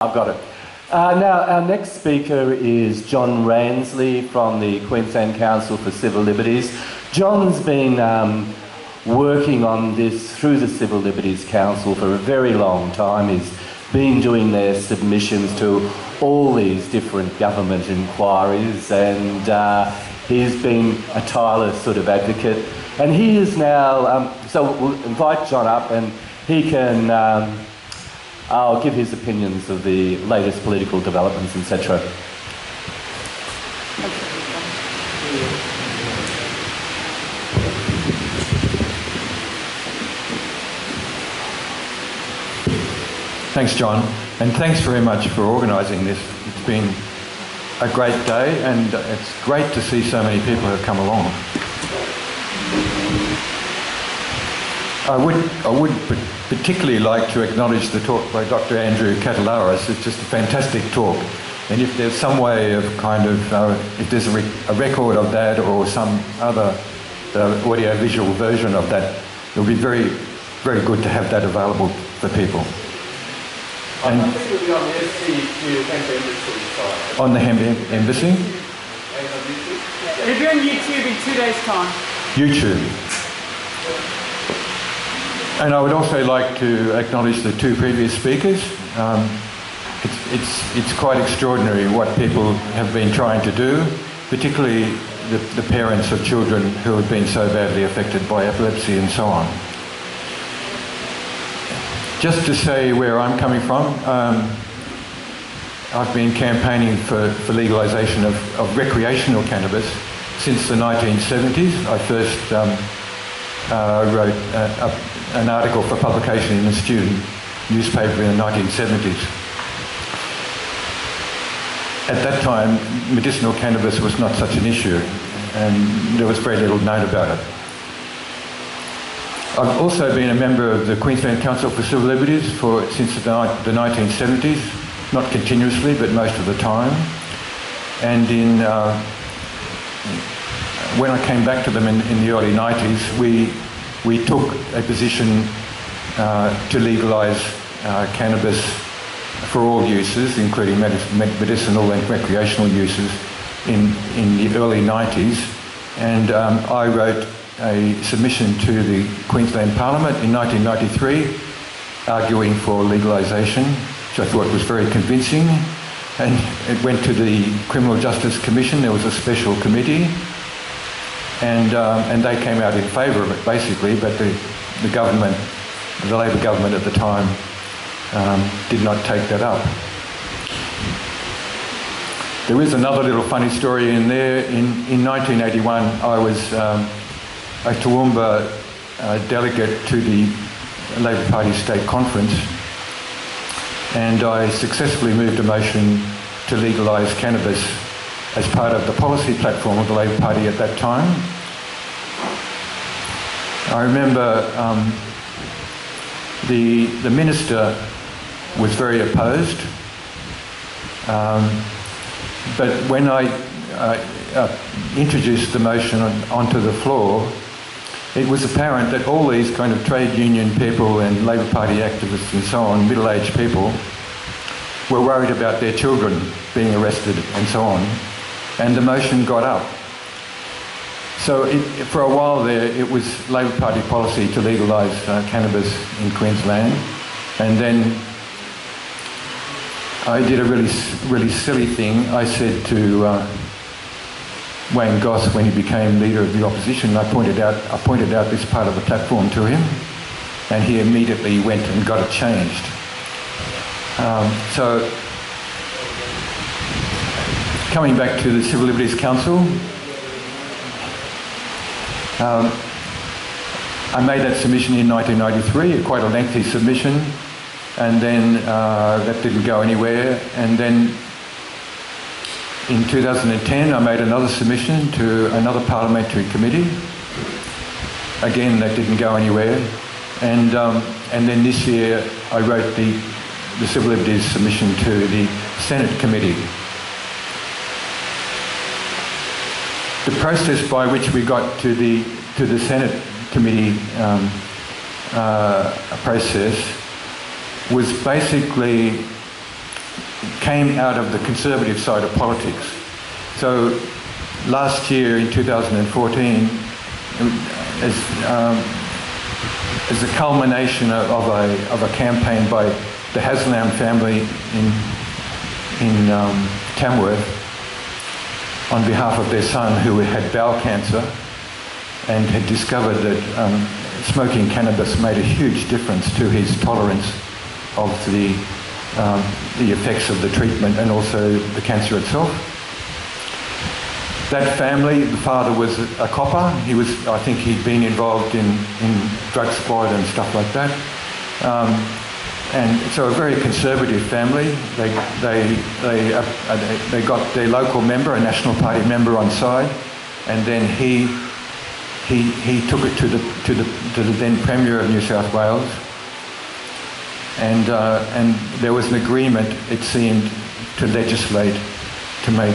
I've got it. Now, our next speaker is John Ransley from the Queensland Council for Civil Liberties. John's been working on this through the Civil Liberties Council for a very long time. He's been doing their submissions to all these different government inquiries, and he's been a tireless sort of advocate. And he is now, so we'll invite John up and he can I'll give his opinions of the latest political developments, etc. Thanks, John, and thanks very much for organising this. It's been a great day, and it's great to see so many people have come along. I would particularly like to acknowledge the talk by Dr. Andrew Catalaris. It's just a fantastic talk, and if there's some way of if there's a record of that or some other audio-visual version of that, it would be very, very good to have that available for people. And I think it will be on the Hemp Embassy site. On the Hemp Embassy? It'll be on YouTube in 2 days' time. YouTube. And I would also like to acknowledge the two previous speakers. It's quite extraordinary what people have been trying to do, particularly the parents of children who have been so badly affected by epilepsy and so on. Just to say where I'm coming from, I've been campaigning for legalisation of recreational cannabis since the 1970s. I first wrote an article for publication in a student newspaper in the 1970s. At that time, medicinal cannabis was not such an issue, and there was very little known about it. I've also been a member of the Queensland Council for Civil Liberties since the 1970s, not continuously, but most of the time. And when I came back to them in the early 90s, we took a position to legalise cannabis for all uses, including medicinal and recreational uses, in the early 90s. And I wrote a submission to the Queensland Parliament in 1993 arguing for legalisation, which I thought was very convincing. And it went to the Criminal Justice Commission. There was a special committee, and they came out in favour of it, basically, but the government, the Labor government at the time, did not take that up. There is another little funny story in there. In 1981, I was a Toowoomba delegate to the Labor Party State Conference, and I successfully moved a motion to legalise cannabis as part of the policy platform of the Labor Party at that time. I remember the minister was very opposed, but when I introduced the motion onto the floor, it was apparent that all these kind of trade union people and Labor Party activists and so on, middle-aged people, were worried about their children being arrested and so on, and the motion got up. So for a while there, it was Labor Party policy to legalise cannabis in Queensland, and then I did a really silly thing. I said to Wayne Goss, when he became leader of the opposition, I pointed out this part of the platform to him, and he immediately went and got it changed. So coming back to the Civil Liberties Council, I made that submission in 1993, quite a lengthy submission, and then that didn't go anywhere. And then in 2010, I made another submission to another parliamentary committee. Again, that didn't go anywhere. And then this year, I wrote the Civil Liberties submission to the Senate committee. The process by which we got to the Senate committee process was basically came out of the conservative side of politics. So last year in 2014, as a culmination of a campaign by the Haslam family in Tamworth on behalf of their son who had bowel cancer and had discovered that smoking cannabis made a huge difference to his tolerance of the effects of the treatment and also the cancer itself. That family, the father was a copper. I think he'd been involved in drug squad and stuff like that. And so a very conservative family. They got their local member, a National Party member, on side, and then he took it to the then Premier of New South Wales, and there was an agreement, it seemed, to legislate to make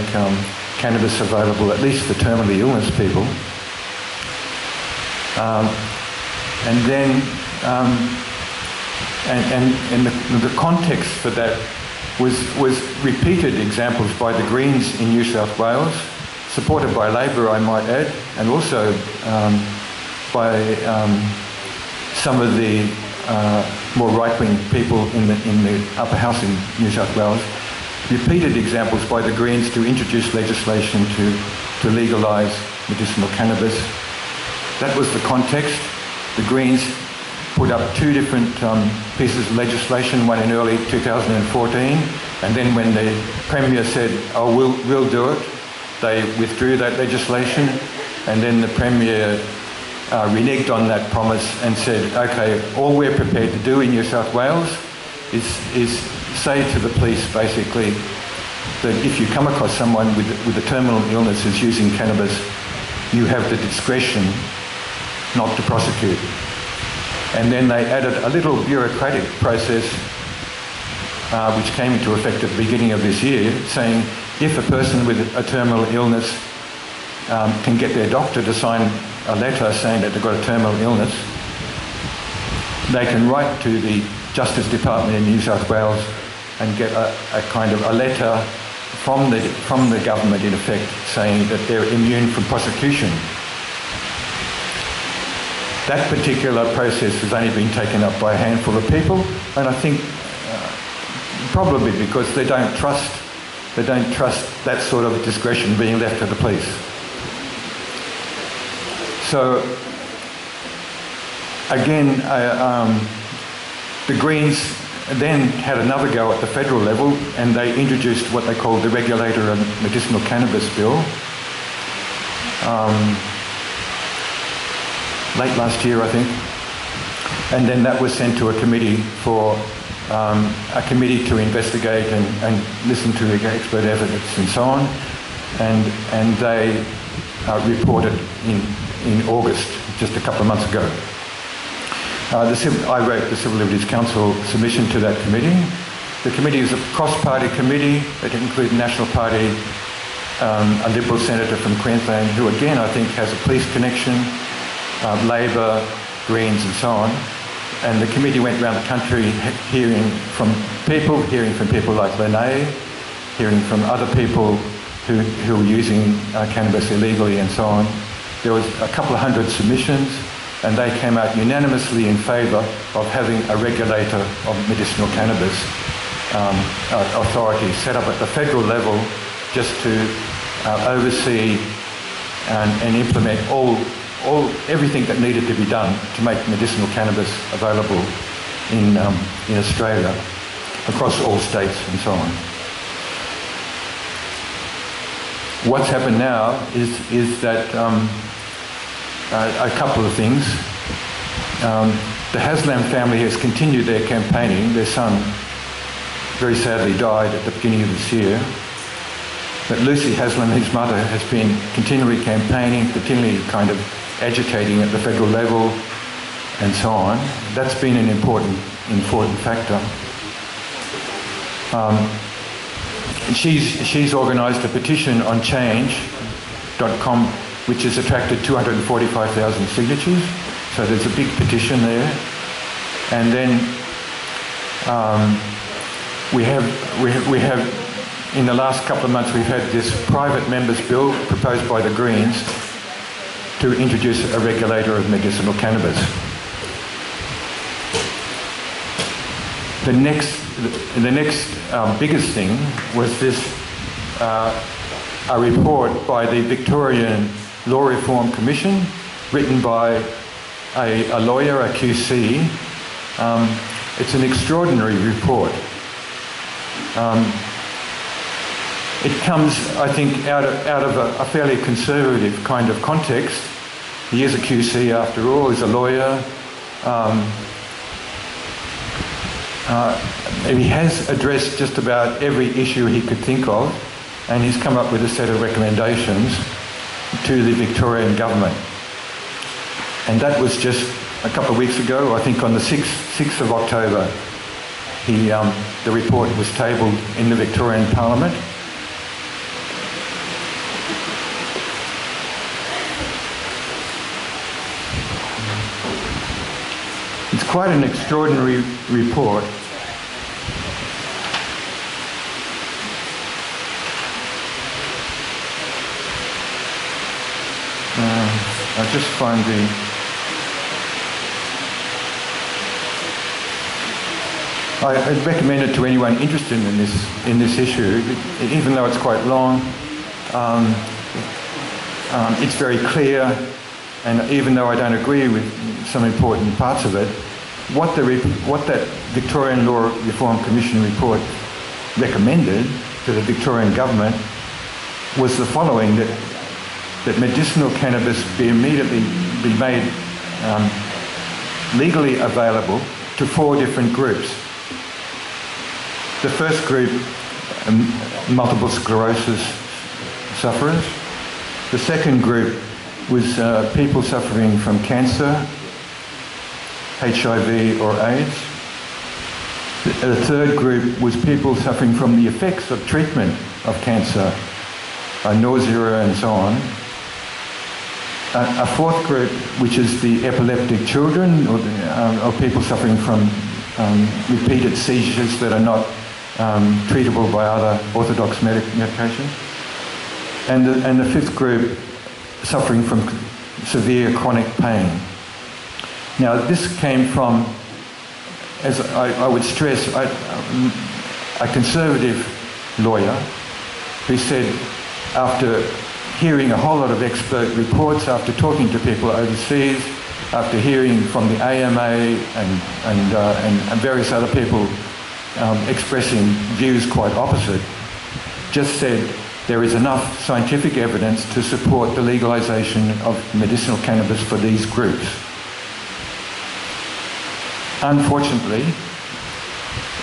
cannabis available, at least for terminally illness people. And then the context for that was repeated examples by the Greens in New South Wales, supported by Labor, I might add, and also by some of the more right-wing people in the upper house in New South Wales. Repeated examples by the Greens to introduce legislation to legalise medicinal cannabis. That was the context. The Greens put up two different pieces of legislation, one in early 2014, and then when the Premier said, oh, we'll do it, they withdrew that legislation, and then the Premier reneged on that promise and said, okay, all we're prepared to do in New South Wales is say to the police, basically, that if you come across someone with a terminal illness who's using cannabis, you have the discretion not to prosecute. And then they added a little bureaucratic process which came into effect at the beginning of this year, saying if a person with a terminal illness can get their doctor to sign a letter saying that they've got a terminal illness, they can write to the Justice Department in New South Wales and get a kind of a letter from the government, in effect, saying that they're immune from prosecution. That particular process has only been taken up by a handful of people, and I think probably because they don't trust that sort of discretion being left to the police. So again, the Greens then had another go at the federal level, and they introduced what they called the Regulator of Medicinal Cannabis Bill late last year, I think. And then that was sent to a committee to investigate and listen to the expert evidence and so on. And they reported in August, just a couple of months ago. I wrote the Civil Liberties Council submission to that committee. The committee is a cross-party committee that includes National Party, a Liberal senator from Queensland, who again I think has a police connection, Labor, Greens and so on. And the committee went around the country hearing from people like Lene, hearing from other people who were using cannabis illegally and so on. There was a couple of hundred submissions, and they came out unanimously in favour of having a regulator of medicinal cannabis authority set up at the federal level just to oversee and implement everything that needed to be done to make medicinal cannabis available in Australia, across all states and so on. What's happened now is that a couple of things. The Haslam family has continued their campaigning. Their son very sadly died at the beginning of this year. But Lucy Haslam, his mother, has been continually campaigning, continually kind of agitating at the federal level and so on. That's been an important factor. She's organised a petition on change.com which has attracted 245,000 signatures. So there's a big petition there. And then we have in the last couple of months we've had this private members bill proposed by the Greens to introduce a regulator of medicinal cannabis. The next biggest thing was this a report by the Victorian Law Reform Commission, written by a lawyer, a QC. It's an extraordinary report. It comes, I think, out of a fairly conservative kind of context. He is a QC after all, he's a lawyer. He has addressed just about every issue he could think of, and he's come up with a set of recommendations to the Victorian government. And that was just a couple of weeks ago, I think on the 6th of October, the report was tabled in the Victorian Parliament. It's quite an extraordinary report. I'll just find I'd recommend it to anyone interested in this issue, even though it's quite long. It's very clear, and even though I don't agree with some important parts of it, what that Victorian Law Reform Commission report recommended to the Victorian government was the following: that medicinal cannabis be immediately made legally available to 4 different groups. The first group, multiple sclerosis sufferers. The second group was people suffering from cancer, HIV or AIDS. The third group was people suffering from the effects of treatment of cancer, nausea and so on. A fourth group, which is the epileptic children, or people suffering from repeated seizures that are not treatable by other orthodox medications. And the fifth group, suffering from severe chronic pain. Now, this came from, as I would stress, a conservative lawyer who said, after hearing a whole lot of expert reports, after talking to people overseas, after hearing from the AMA and various other people expressing views quite opposite, just said there is enough scientific evidence to support the legalisation of medicinal cannabis for these groups. Unfortunately,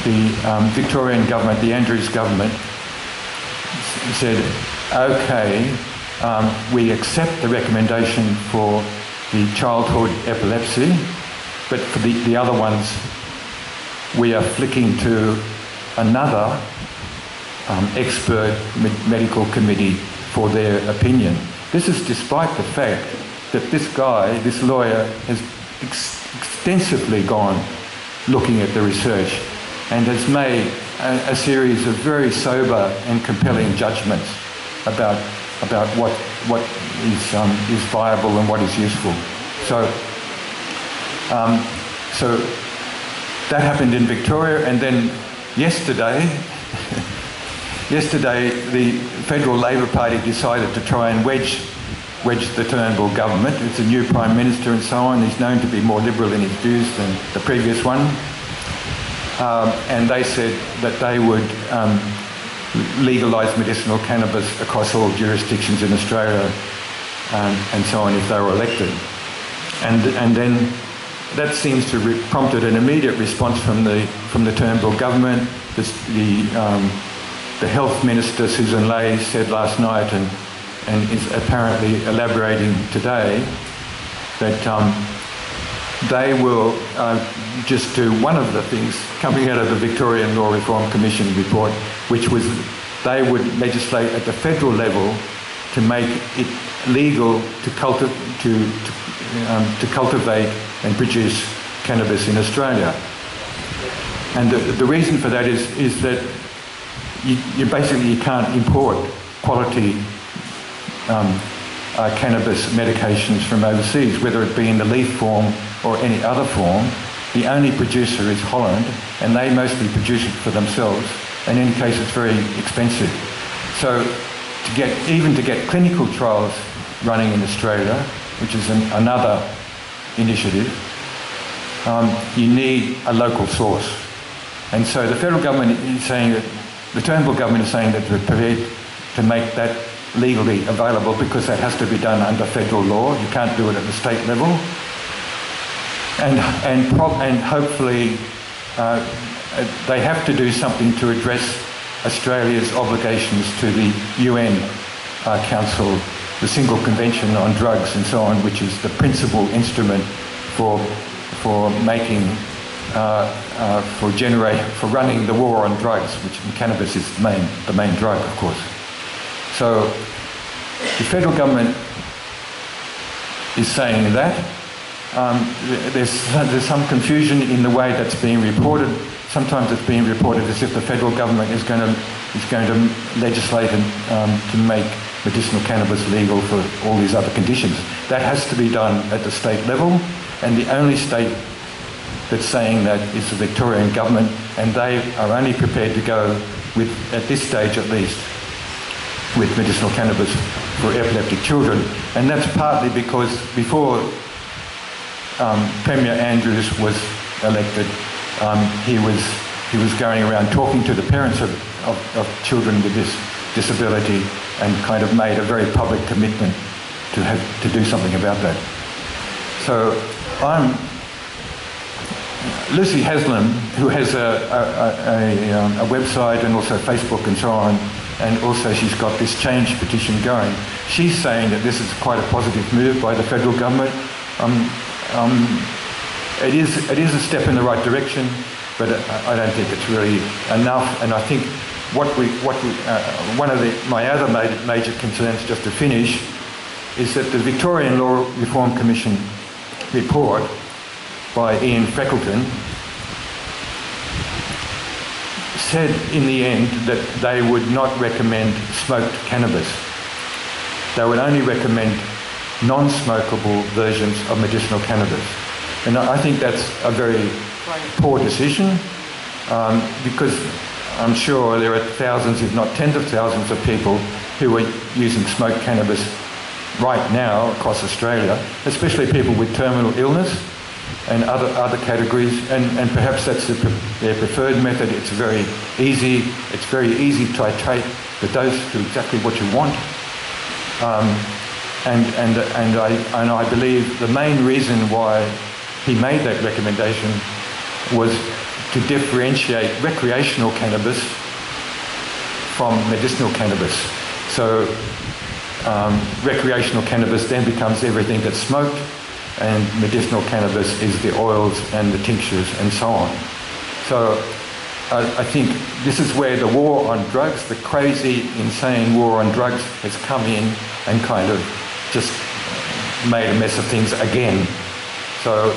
the Victorian government, the Andrews government, said, okay, we accept the recommendation for the childhood epilepsy, but for the other ones, we are flicking to another expert medical committee for their opinion. This is despite the fact that this guy, this lawyer, has extensively gone looking at the research and has made a series of very sober and compelling judgments about what is viable and what is useful. So that happened in Victoria, and then yesterday the Federal Labor Party decided to try and wedge the Turnbull government. It's a new Prime Minister and so on. He's known to be more liberal in his views than the previous one. And they said that they would legalise medicinal cannabis across all jurisdictions in Australia and so on if they were elected. And then that seems to have prompted an immediate response from the Turnbull government. The Health Minister, Susan Ley, said last night and is apparently elaborating today that they will just do one of the things coming out of the Victorian Law Reform Commission report, which was they would legislate at the federal level to make it legal to cultivate and produce cannabis in Australia. And the reason for that is that you basically can't import quality cannabis medications from overseas, whether it be in the leaf form or any other form. The only producer is Holland, and they mostly produce it for themselves. In any case, it's very expensive. So even to get clinical trials running in Australia, which is another initiative, you need a local source. And so the federal government is saying that, the Turnbull government is saying that they're prepared to make that legally available because that has to be done under federal law. You can't do it at the state level. And hopefully they have to do something to address Australia's obligations to the UN Council, the Single Convention on Drugs and so on, which is the principal instrument for making for running the war on drugs, which in cannabis is the main drug, of course. So the federal government is saying that. There's some confusion in the way that's being reported. Sometimes it's being reported as if the federal government is going to legislate to make medicinal cannabis legal for all these other conditions. That has to be done at the state level, and the only state that's saying that is the Victorian government, and they are only prepared to go with, at this stage at least, with medicinal cannabis for epileptic children. And that's partly because before Premier Andrews was elected, he was going around talking to the parents of children with this disability and kind of made a very public commitment to do something about that. So Lucy Haslam, who has a website and also Facebook and so on, and also she's got this change petition going. She's saying that this is quite a positive move by the federal government. It is a step in the right direction, but I don't think it's really enough. And I think one of my other major concerns, just to finish, is that the Victorian Law Reform Commission report by Ian Freckleton said in the end that they would not recommend smoked cannabis. They would only recommend non-smokable versions of medicinal cannabis. And I think that's a very poor decision because I'm sure there are thousands, if not tens of thousands of people who are using smoked cannabis right now across Australia, especially people with terminal illness and other categories, and perhaps that's their preferred method. It's very easy to titrate the dose to exactly what you want. And I believe the main reason why he made that recommendation was to differentiate recreational cannabis from medicinal cannabis. So recreational cannabis then becomes everything that's smoked, and medicinal cannabis is the oils and the tinctures and so on. So I think this is where the war on drugs, the crazy, insane war on drugs, has come in and kind of just made a mess of things again. So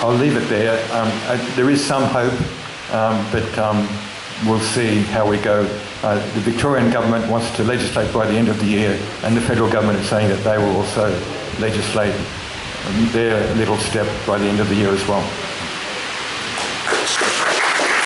I'll leave it there. There is some hope, but we'll see how we go. The Victorian government wants to legislate by the end of the year, and the federal government is saying that they will also legislate their little step by the end of the year as well.